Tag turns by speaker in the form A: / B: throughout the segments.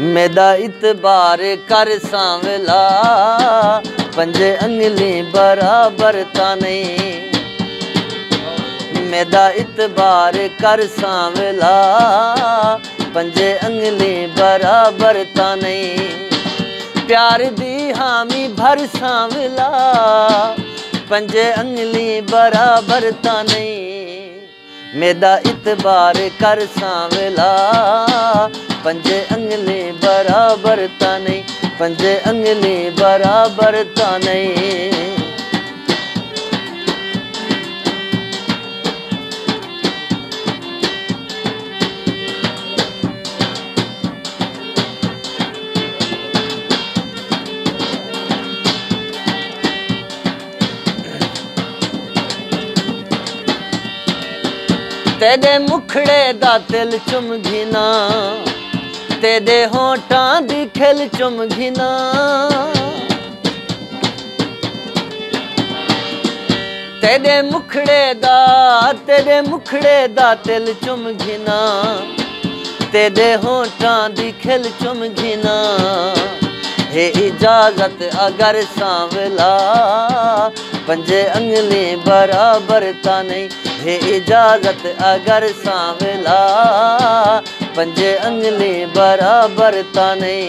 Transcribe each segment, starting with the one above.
A: मेदा इतबार कर सांवला, पंजे अंगली बराबर ता नहीं। मेदा इतबार कर सांवला, पंजे अंगली बराबर ता नहीं। प्यार दी हामी भर सांवला, पंजे अंगली बराबर ता नहीं। मेदा इतबार कर सांवला, पंजे अंगली बराबर ता नहीं। पंजे अंगली बराबर ता नहीं। तेरे मुखड़े दा तिल चुम घिना, तेरे होठां दी खिल चुम घिना। तेरे मुखड़े दा तिल चुम घिना, तेरे होठां दी खिल चुम घिना। हे इजाजत अगर सांवला, पंजे अंगली बराबर ता नहीं। हे इजाजत अगर सांवला, पंजे अंगली बराबर ता नहीं।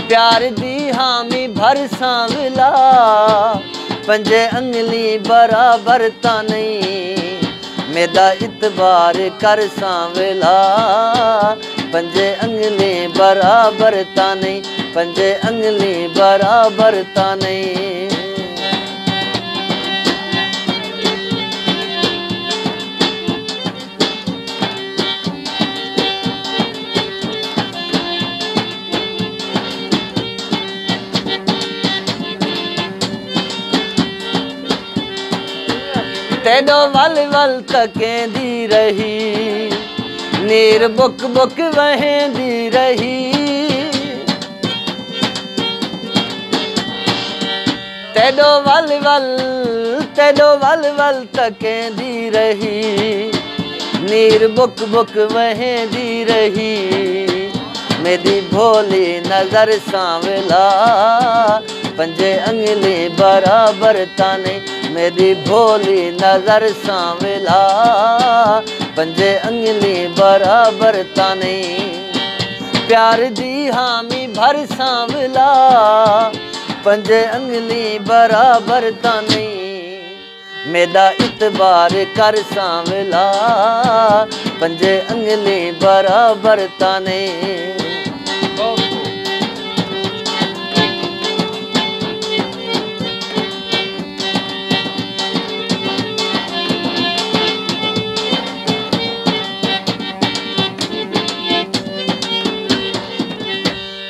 A: प्यार दी हामी भर सांवला, पंजे अंगली बराबर ता नहीं। मेदा इतबार कर सांवला, पंजे अंगली बराबर ता नहीं। पंजे अंगली बराबर ता नहीं। तेदो वल वल तकेंदी रही, नीर बुक बुक वहेंदी रही। तेदो वल वल तकेंदी रही, नीर बुक बुक वहेंदी रही। मेरी भोली नजर सांवला, पंजे अंगली बराबर ता नहीं। मेरी भोली नजर सांवला, पंजे अंगली बराबर ता नहीं। प्यार दी हामी भर सांवला, पंजे अंगली बराबर ता नहीं। मेदा इतबार कर सांवला, पंजे अंगली बराबर ता नहीं।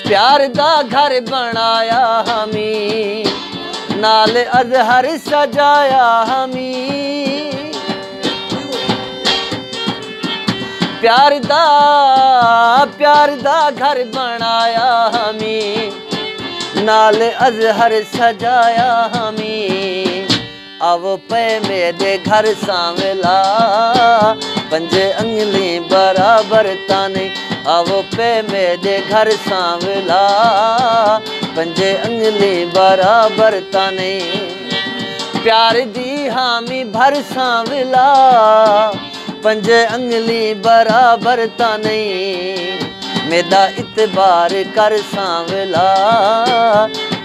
A: प्यार दा घर बनाया हमी, नाल अजहर सजाया हमी। प्यार दा घर बनाया हमी, नाल अजहर सजाया हमी। आवो पे मेरे घर सांवला, पंजे अंगली बराबर ता नहीं। आवो पे मेरे घर सांवला, पंजे अंगली बराबर ता नहीं। प्यार दी हामी भर सांवला, पंजे अंगली बराबर ता नहीं। मेदा इतबार कर सांवला,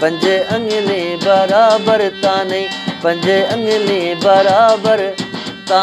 A: पंजे अंगली बराबर ता नहीं। पंजे अंगली बराबर ता